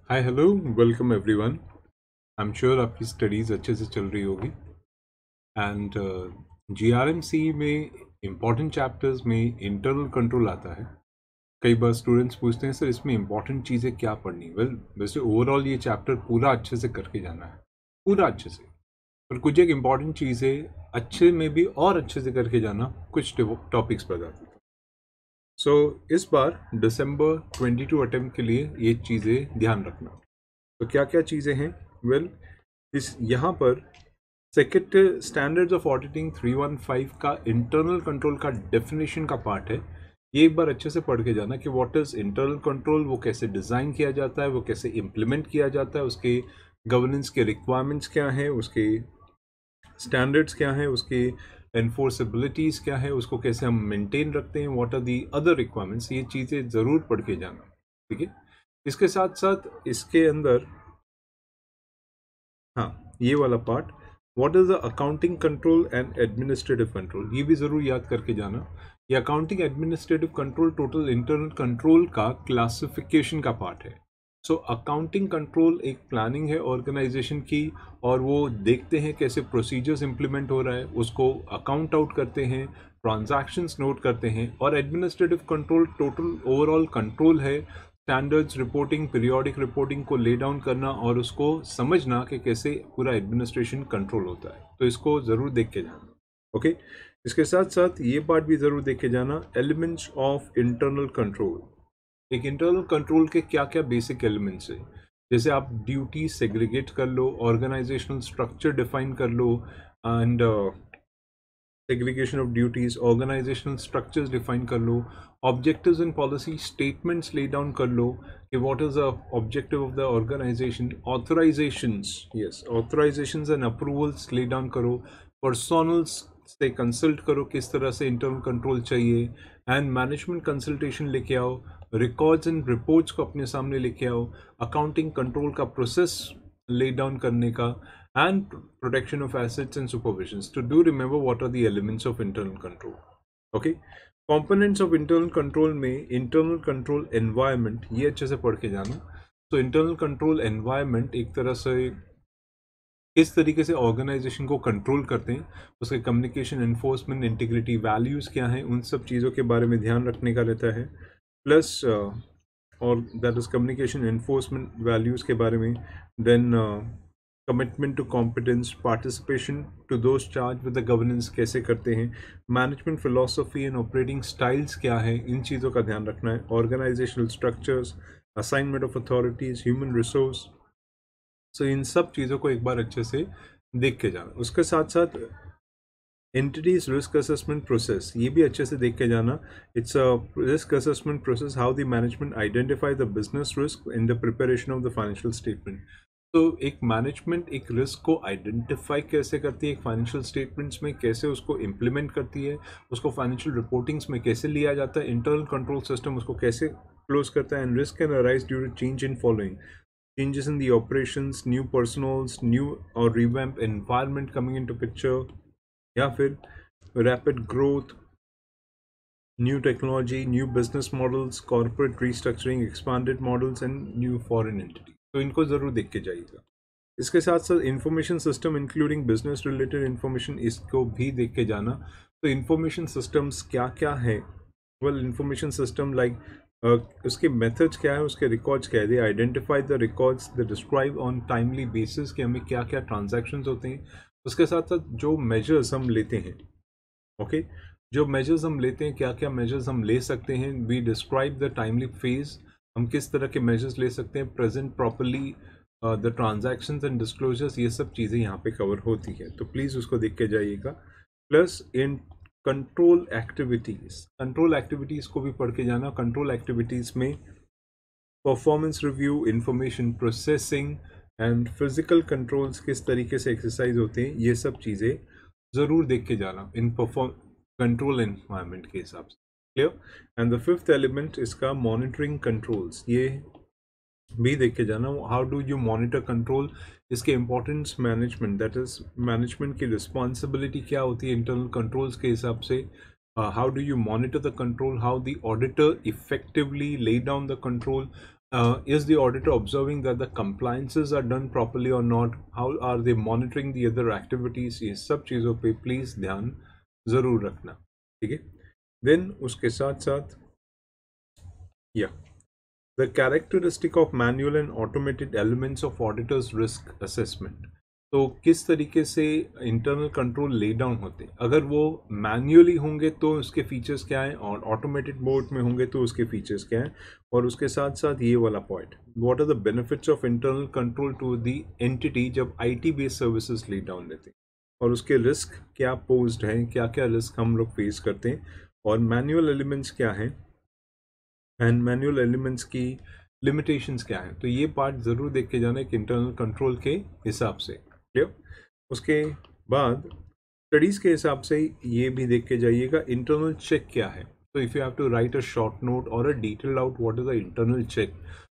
Hi hello welcome everyone. I am sure आपकी studies अच्छे से चल रही होगी एंड जीआरएमसी में इम्पॉर्टेंट चैप्टर्स में इंटरनल कंट्रोल आता है। कई बार स्टूडेंट्स पूछते हैं सर इसमें इम्पॉर्टेंट चीज़ें क्या पढ़नी। वैसे ओवरऑल ये चैप्टर पूरा अच्छे से करके जाना है, पूरा अच्छे से। पर कुछ एक इम्पॉर्टेंट चीज़ें अच्छे में भी और अच्छे से करके जाना, कुछ टॉपिक्स बता देता हूँ। सो इस बार दिसंबर 22 अटेम्प्ट के लिए ये चीज़ें ध्यान रखना। तो क्या क्या चीज़ें हैं? वेल, इस यहाँ पर सेक्रेटरी स्टैंडर्ड्स ऑफ ऑडिटिंग 315 का इंटरनल कंट्रोल का डेफिनेशन का पार्ट है। ये एक बार अच्छे से पढ़ के जाना कि व्हाट इज इंटरनल कंट्रोल, वो कैसे डिज़ाइन किया जाता है, वो कैसे इम्प्लीमेंट किया जाता है, उसके गवर्नेंस के रिक्वायरमेंट्स क्या हैं, उसके स्टैंडर्ड्स क्या हैं, उसके एनफोर्सेबिलिटीज़ क्या है, उसको कैसे हम मेंटेन रखते हैं, what are the other requirements. ये चीज़ें ज़रूर पढ़ के जाना, ठीक है। इसके साथ साथ इसके अंदर हाँ, ये वाला part, what is the accounting control and administrative control, ये भी ज़रूर याद करके जाना। ये accounting administrative control total internal control का क्लासिफिकेशन का पार्ट है। सो अकाउंटिंग कंट्रोल एक प्लानिंग है ऑर्गेनाइजेशन की, और वो देखते हैं कैसे प्रोसीजर्स इंप्लीमेंट हो रहा है, उसको अकाउंट आउट करते हैं, ट्रांजैक्शंस नोट करते हैं। और administrative control total overall control है, स्टैंडर्ड्स रिपोर्टिंग, पीरियोडिक रिपोर्टिंग को ले डाउन करना और उसको समझना कि कैसे पूरा एडमिनिस्ट्रेशन कंट्रोल होता है। तो इसको ज़रूर देख के जाना, ओके। इसके साथ साथ ये पार्ट भी ज़रूर देख के जाना, एलिमेंट्स ऑफ इंटरनल कंट्रोल। एक इंटरनल कंट्रोल के क्या क्या बेसिक एलिमेंट्स है, जैसे आप ड्यूटी सेग्रीगेट कर लो, ऑर्गेनाइजेशनल स्ट्रक्चर डिफाइन कर लो, and segregation of duties, organizational structures define कर लो, objectives and policy statements lay down कर लो कि what is the objective of the organization, authorizations, yes, authorizations and approvals lay down करो, personals से consult करो किस तरह से इंटरनल कंट्रोल चाहिए, एंड मैनेजमेंट कंसल्टेशन लेके आओ, रिकॉर्ड्स एंड रिपोर्ट्स को अपने सामने लेके आओ, अकाउंटिंग कंट्रोल का प्रोसेस ले डाउन करने का, and protection of assets and supervisions. To do remember what are the elements of internal control. Okay, components of internal control में internal control environment, ये अच्छे से पढ़ के जाना। तो internal control environment एक तरह से किस तरीके से ऑर्गेनाइजेशन को कंट्रोल करते हैं, उसके कम्युनिकेशन, एनफोर्समेंट, इंटीग्रिटी, वैल्यूज़ क्या हैं, उन सब चीज़ों के बारे में ध्यान रखने का रहता है। प्लस और that is communication enforcement values के बारे में, then commitment to competence, participation to those charged with the governance कैसे करते हैं, management philosophy and operating styles क्या है, इन चीज़ों का ध्यान रखना है। Organisational structures, assignment of authorities, human resource, so इन सब चीज़ों को एक बार अच्छे से देख के जाना। उसके साथ साथ एंटिटीज रिस्क असेसमेंट प्रोसेस, ये भी अच्छे से देख के जाना। It's a risk assessment process, how the management identify the business risk in the preparation of the financial statement. तो एक मैनेजमेंट एक रिस्क को आइडेंटिफाई कैसे करती है, एक फाइनेंशियल स्टेटमेंट्स में कैसे उसको इम्प्लीमेंट करती है, उसको फाइनेंशियल रिपोर्टिंग्स में कैसे लिया जाता है, इंटरनल कंट्रोल सिस्टम उसको कैसे क्लोज करता है। And risk can arise due to change in following, changes in the operations, new personals, new or revamp environment coming into picture, या फिर rapid growth, new technology, new business models, corporate restructuring, expanded models and new foreign entity। तो इनको ज़रूर देख के जाइएगा। इसके साथ साथ information system including business related information, इसको भी देख के जाना। तो इंफॉर्मेशन सिस्टम्स क्या क्या है? वेल, इंफॉर्मेशन सिस्टम लाइक उसके मेथड्स क्या है, उसके रिकॉर्ड्स क्या है, they identify the records, they describe on timely basis कि हमें क्या क्या ट्रांजैक्शंस होते हैं। उसके साथ साथ जो मेजर्स हम लेते हैं, ओके, जो मेजर्स हम लेते हैं, क्या क्या मेजर्स हम ले सकते हैं, we describe the timely phase, हम किस तरह के मेजर्स ले सकते हैं, present properly the transactions and disclosures, ये सब चीज़ें यहाँ पे कवर होती है। तो प्लीज़ उसको देख के जाइएगा। प्लस इन कंट्रोल एक्टिविटीज़ को भी पढ़ के जाना। कंट्रोल एक्टिविटीज़ में performance review, information processing and physical controls किस तरीके से एक्सरसाइज होते हैं, ये सब चीज़ें ज़रूर देख के जाना इन कंट्रोल एनवायरनमेंट के हिसाब से। Clear? And the fifth element इसका मॉनिटरिंग कंट्रोल्स, ये भी देख के जाना। How do you monitor control, इसके importance, management, that is management की रिस्पॉन्सिबिलिटी क्या होती है इंटरनल कंट्रोल्स के हिसाब से, how do you monitor the control, how the auditor effectively lay down the control, is the auditor observing that the compliances are done properly or not, how are they monitoring the other activities, ये सब चीज़ों पे please ध्यान ज़रूर रखना, ठीक है। Then उसके साथ साथ या the characteristic of manual and automated elements of auditor's risk assessment, तो किस तरीके से इंटरनल कंट्रोल ले डाउन होते हैं, अगर वो मैन्युअली होंगे तो उसके फीचर्स क्या हैं और ऑटोमेटेड मोड में होंगे तो उसके फीचर्स क्या हैं, और उसके साथ साथ ये वाला point, what are the benefits of internal control to the entity जब IT based services lay down लेते हैं, और उसके रिस्क क्या पोज्ड हैं, क्या क्या रिस्क हम लोग फेस करते हैं, और मैनुअल एलिमेंट्स क्या हैं एंड मैनुअल एलिमेंट्स की लिमिटेशंस क्या हैं। तो ये पार्ट ज़रूर देख के जाना एक इंटरनल कंट्रोल के हिसाब से, क्लियर। उसके बाद स्टडीज़ के हिसाब से ये भी देख के जाइएगा इंटरनल चेक क्या है। तो if you have to write a short note और a detailed out what is the internal check,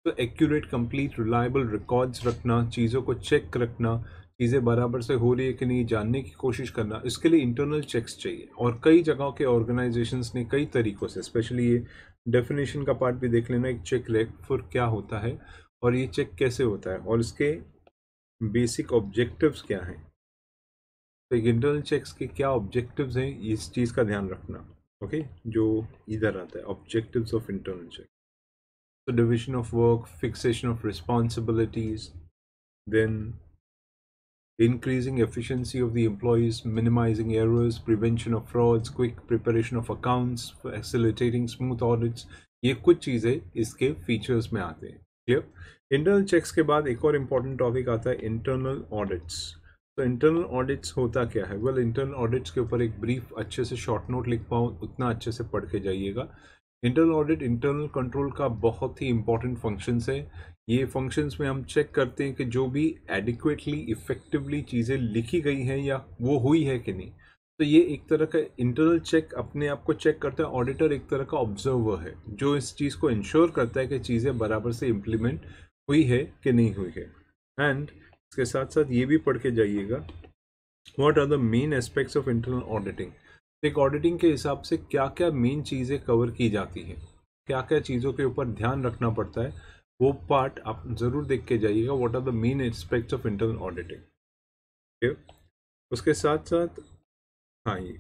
तो एक्यूरेट, कंप्लीट, रिलायबल रिकॉर्ड्स रखना, चीज़ों को चेक रखना, चीज़ें बराबर से हो रही है कि नहीं जानने की कोशिश करना, इसके लिए इंटरनल चेक्स चाहिए। और कई जगहों के ऑर्गेनाइजेशंस ने कई तरीक़ों से, स्पेशली ये डेफिनेशन का पार्ट भी देख लेना, एक चेक फॉर क्या होता है और ये चेक कैसे होता है और इसके बेसिक ऑब्जेक्टिव्स क्या हैं। तो एक इंटरनल चेक्स के क्या ऑब्जेक्टिव्स हैं, इस चीज़ का ध्यान रखना, ओके, जो इधर आता है ऑब्जेक्टिव्स ऑफ इंटरनल चेक। तो division of work, fixation of responsibilities, then increasing efficiency of the employees, minimizing errors, prevention of frauds, quick preparation of accounts, facilitating smooth audits, ये कुछ चीज़ें इसके फीचर्स में आते हैं, क्लियर। इंटरनल चेक्स के बाद एक और इम्पॉर्टेंट टॉपिक आता है इंटरनल ऑडिट्स। तो इंटरनल ऑडिट्स होता क्या है, वेल इंटरनल ऑडिट्स के ऊपर एक ब्रीफ अच्छे से शॉर्ट नोट लिख पाऊँ उतना अच्छे से पढ़ के जाइएगा। इंटरनल ऑडिट इंटरनल कंट्रोल का बहुत ही इंपॉर्टेंट फंक्शंस है। ये फंक्शंस में हम चेक करते हैं कि जो भी एडिक्वेटली इफेक्टिवली चीज़ें लिखी गई हैं या वो हुई है कि नहीं। तो ये एक तरह का इंटरनल चेक अपने आप को चेक करता है। ऑडिटर एक तरह का ऑब्जर्वर है जो इस चीज़ को इंश्योर करता है कि चीज़ें बराबर से इम्प्लीमेंट हुई है कि नहीं हुई है। एंड इसके साथ साथ ये भी पढ़ के जाइएगा what are the main aspects of internal auditing. एक ऑडिटिंग के हिसाब से क्या क्या मेन चीज़ें कवर की जाती हैं, क्या क्या चीज़ों के ऊपर ध्यान रखना पड़ता है, वो पार्ट आप ज़रूर देख के जाइएगा, what are the main aspects of internal auditing. उसके साथ साथ हाँ ये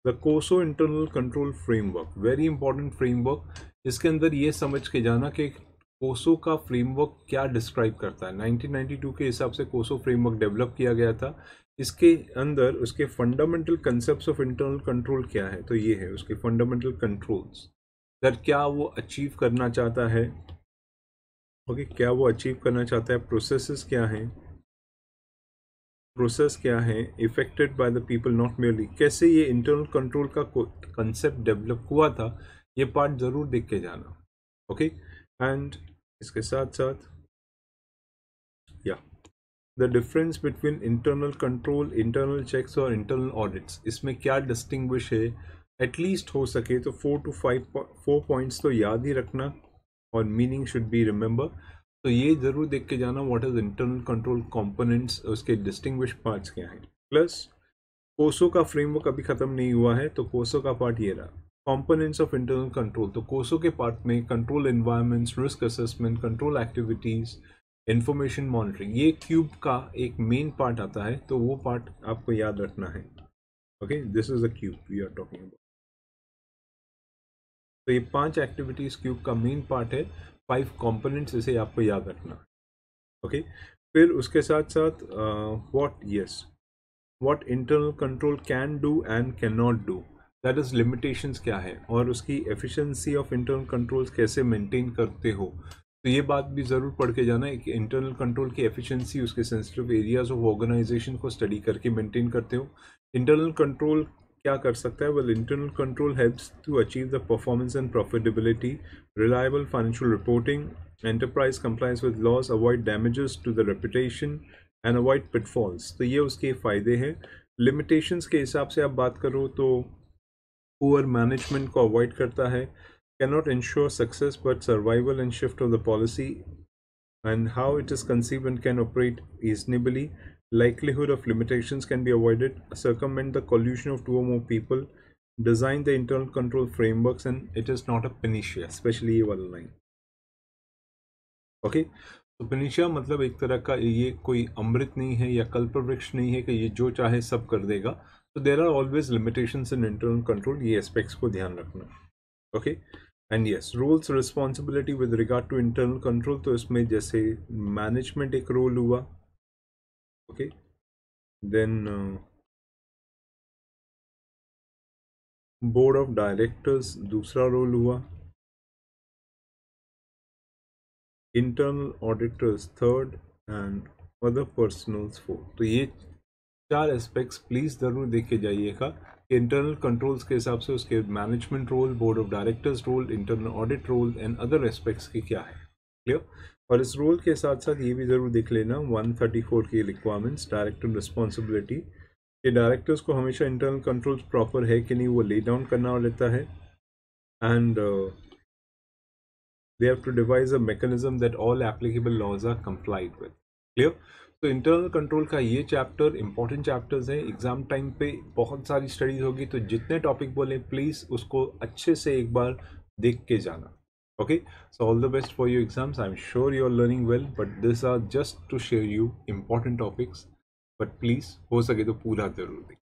the COSO internal control framework, very important framework. इसके अंदर ये समझ के जाना कि कोसो का फ्रेमवर्क क्या डिस्क्राइब करता है। 1992 के हिसाब से कोसो फ्रेमवर्क डेवलप किया गया था। इसके अंदर उसके fundamental concepts of internal control क्या है, तो ये है उसके फंडामेंटल कंट्रोल्स, दैट क्या वो अचीव करना चाहता है, ओके, क्या वो अचीव करना चाहता है, प्रोसेसेस क्या हैं, प्रोसेस क्या है, affected by the people not merely, कैसे ये इंटरनल कंट्रोल का कंसेप्ट डेवलप हुआ था, ये पार्ट ज़रूर देख के जाना, ओके। एंड इसके साथ साथ या the difference between internal control, internal checks और इंटरनल ऑडिट्स, इसमें क्या डिस्टिंग्विश है, एटलीस्ट हो सके तो 4 पॉइंट्स तो याद ही रखना और मीनिंग शुड बी रिमेंबर। तो ये ज़रूर देख के जाना what is internal control components, उसके डिस्टिंग्विश पार्ट्स क्या हैं। प्लस कोसो का फ्रेमवर्क अभी ख़त्म नहीं हुआ है, तो कोसो का पार्ट ये रहा, कंपोनेंट्स ऑफ इंटरनल कंट्रोल। तो कोसो के पार्ट में control environments, risk assessment, control activities, information monitoring, ये क्यूब का एक मेन पार्ट आता है, तो वो पार्ट आपको याद रखना है, okay. This is the cube we are talking about. तो ये 5 एक्टिविटीज़ क्यूब का मेन पार्ट है, 5 कंपोनेंट्स, इसे आपको याद रखना है, ओके। फिर उसके साथ साथ what internal control can do and can not do, that is limitations क्या है, और उसकी एफिशिएंसी ऑफ इंटरनल कंट्रोल्स कैसे मेंटेन करते हो। तो ये बात भी ज़रूर पढ़ के जाना है कि इंटरनल कंट्रोल की एफिशिएंसी उसके सेंसिटिव एरियाज ऑफ ऑर्गेनाइजेशन को स्टडी करके मेंटेन करते हो। इंटरनल कंट्रोल क्या कर सकता है, well internal control helps to achieve the performance and profitability, reliable financial reporting, enterprise compliance with laws, avoid damages to the reputation and avoid pitfalls. तो ये उसके फ़ायदे हैं। लिमिटेशंस के हिसाब से आप बात करो तो पुअर मैनेजमेंट को अवॉइड करता है, cannot ensure success but survival and shift of the policy and how it is conceived and can operate reasonably, likelihood of limitations can be avoided, circumvent the collusion of 2 or more people, design the internal control frameworks, and it is not a panacea, especially ये वाला line। Okay, तो पनिशा मतलब एक तरह का ये कोई अमृत नहीं है या कल्पवृक्ष नहीं है कि ये जो चाहे सब कर देगा. तो there are always limitations in internal control. ये एस्पेक्ट्स को ध्यान रखना. Okay, and yes, roles responsibility with regard to internal control. तो इसमें जैसे मैनेजमेंट एक रोल हुआ. Okay, then board of directors दूसरा रोल हुआ. Internal auditors third and other personals fourth. तो ये 4 एस्पेक्ट्स प्लीज़ ज़रूर देखे जाइएगा कि इंटरनल कंट्रोल्स के हिसाब से उसके management role, board of directors role, internal audit role and other aspects की क्या है. क्लियर. और इस रोल के साथ साथ ये भी ज़रूर देख लेना 134 की रिक्वायरमेंट्स, डायरेक्टर रिस्पॉन्सिबिलिटी. कि डायरेक्टर्स को हमेशा इंटरनल कंट्रोल्स प्रॉपर है कि नहीं वो ले डाउन करना रहता है. And they have to devise a mechanism that all applicable laws are complied with. Clear? तो इंटरनल कंट्रोल का ये चैप्टर इंपॉर्टेंट चैप्टर्स हैं. एग्जाम टाइम पे बहुत सारी स्टडीज होगी, तो जितने टॉपिक बोले प्लीज़ उसको अच्छे से एक बार देख के जाना. Okay, so all the best for your exams. I'm sure you're learning well, but these are just to share you important topics. But please, हो सके तो पूरा जरूर देखिए.